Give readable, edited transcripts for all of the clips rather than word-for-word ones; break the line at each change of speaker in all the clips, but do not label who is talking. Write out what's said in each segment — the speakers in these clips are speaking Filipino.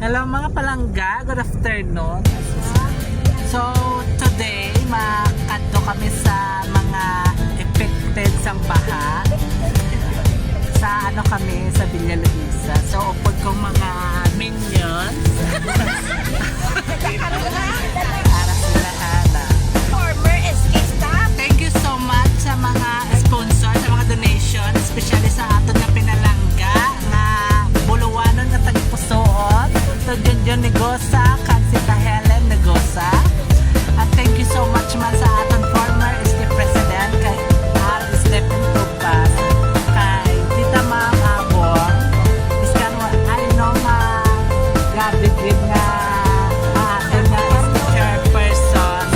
Hello mga palangga, good afternoon. So today, makadto kami sa mga affected sang baha. Sa ano kami, sa Villa Luisa. So upod kong mga minions. Para sila ana.
Former SK staff.
Thank you so much sa mga sponsor, sa mga donation, especially sa aton nga pinalangga nga buluwanon nga tagpusoon. So Junjun Negosa, Kansita Helen Negosa. At thank you so much man sa aton former SK President kay R. Stephen Tupas, kay Tita Ma'am Abong. Iskan I know nga grabe gid nga aton nga SK chairperson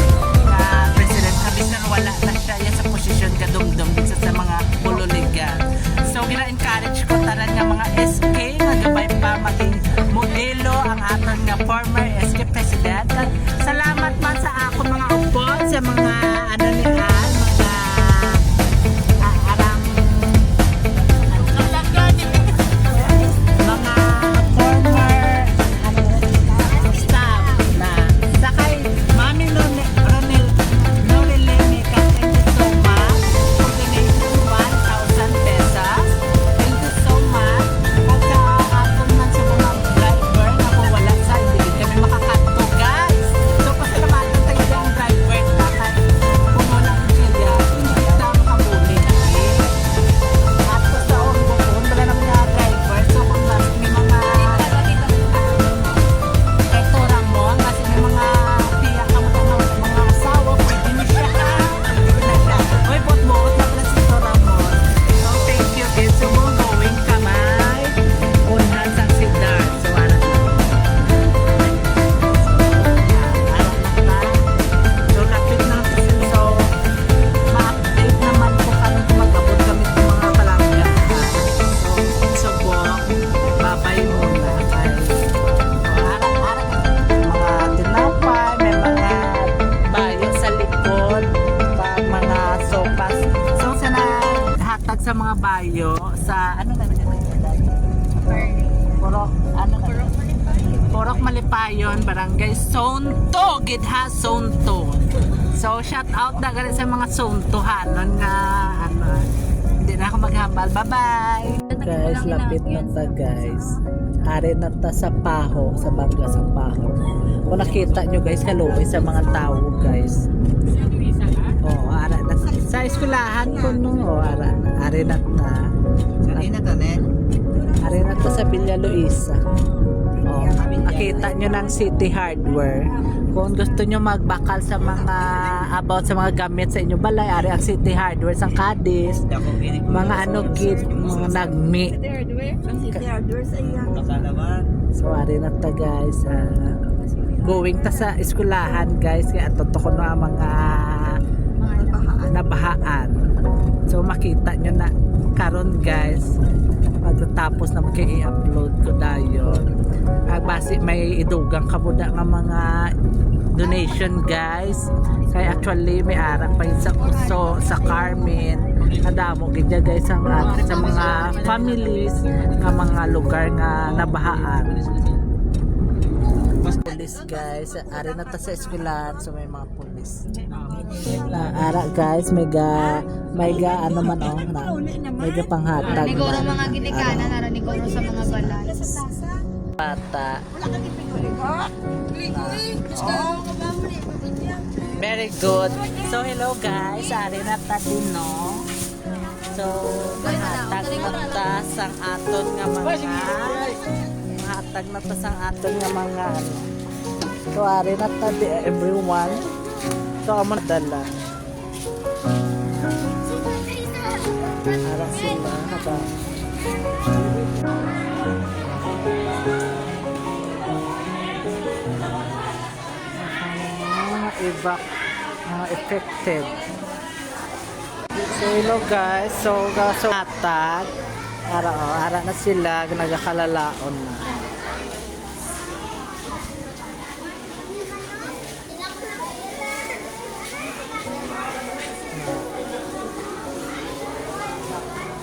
nga president kabisan wala na siya yan sa posisyon kadumdum din sa mga bululigan. So gina-encourage ko tanan nga mga SK nga gabay pa maging modelo ang aton nga former SK president. At salamat man sa ako mga upod sa mga ano ni Al, mga arang mga former staff na sakay Mami Norilene ka, thank you so much for donation 1,000 pesos. Thank you so much. Pagka aton man sa mga driver na kung wala sa hindi kami makakanto guys. So pasalamatan tayo yung driver na kahit kung wala ko sila hindi kita makabuli at sa taong bukong wala naman nga driver. So kung may mga eto Ramon kasi may mga tiyak ka mo mga asawa pwede na siya pwede na siya uy bot-bot lang na si Ramon. So thank you kids. So mo going kamay unhan sang sidar. So ano so lapit na so ma-update naman po kami kung mag-abot kami ng mga palangga. So babay muna kay harap-harap mga tinapay, may mga bayo sa likod pa mga sopas. So sana hatag sa mga bayo sa ano na Purok Malipayon, Barangay Sonto, Gidha Sonto. So shout out na ganun sa mga Sontohanon nga ano, hindi na ako maghambal. Bye-bye! Guys, lapit na ta guys. Ari na ta sa Paho, sa Bangga sa Paho. Kung nakita nyo guys, kaluoy sa mga tao guys. Oh, ara na sa eskwelahan ko nung ari na ta. Ari na ta sa Villa Luisa. Oh, nakita nyo ng City Hardware. Kung gusto nyo magbakal sa mga about sa mga gamit sa inyo balay, ari ang City Hardware sa Cadiz. Mga ano kid, mga nagmi.
City Hardware sa iya.
So ari na ta guys. Going ta sa eskwelahan guys, kaya totoo na mga nabahaan. So makita nyo na karon guys pagkatapos na i-upload ko dayon basi may idugang kabuda nga mga donation guys. Kaya actually may arang pa yun sa Uso, sa Carmen kadamo gidya guys ang sa mga families nga mga lugar nga nabahaan. Pulis guys, ari na ta sa eskwelahan, so may mga pulis. Ara guys, may ga ano man na may ga panghatag.
Nigoro mga ginikanan na nigoro sa mga balay.
Bata. Very good. So hello guys, ari na ta din no. So hatag na ta sang aton nga mga hatag na ta sang aton nga mga ano. So ari na ta di everyone. So amo dala. Ara sila haba. Mga affected. So hello guys, so hatag ara na sila nagakalalaon na.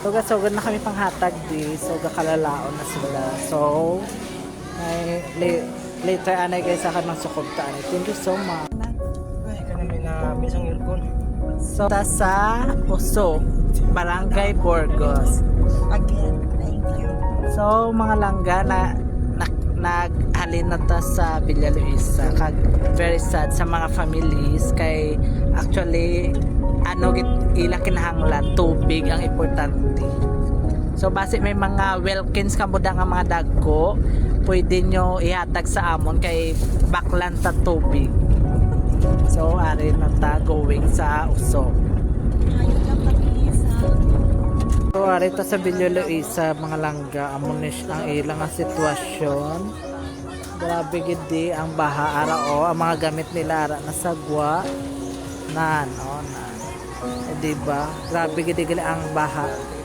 So gasogod na kami panghatag di, so gakalalaon na sila. So Ay, later anay kayo sa kanang sukunta. Thank you so much.
Ay, kanami na misang aircon.
So, ta sa Uso, Barangay Burgos.
Again, thank you.
So, mga langga na naghalin na ta sa Villa Luisa. Kag very sad sa mga families kay actually ila kinahanglan tubig ang importante. So base may mga Wilkins kamuda nga mga dagko, pwede nyo ihatag sa amon kay baklan ta tubig. So ari na ta going sa Uso.
Ayun lang pag-iisa.
So ari ta sa Villa Luisa mga langga amon ang ilang nga sitwasyon. Grabe gidi ang baha ara o ang mga gamit nila ara nasagwa nan o nan. Eh, diba? Grabe gidi ang baha.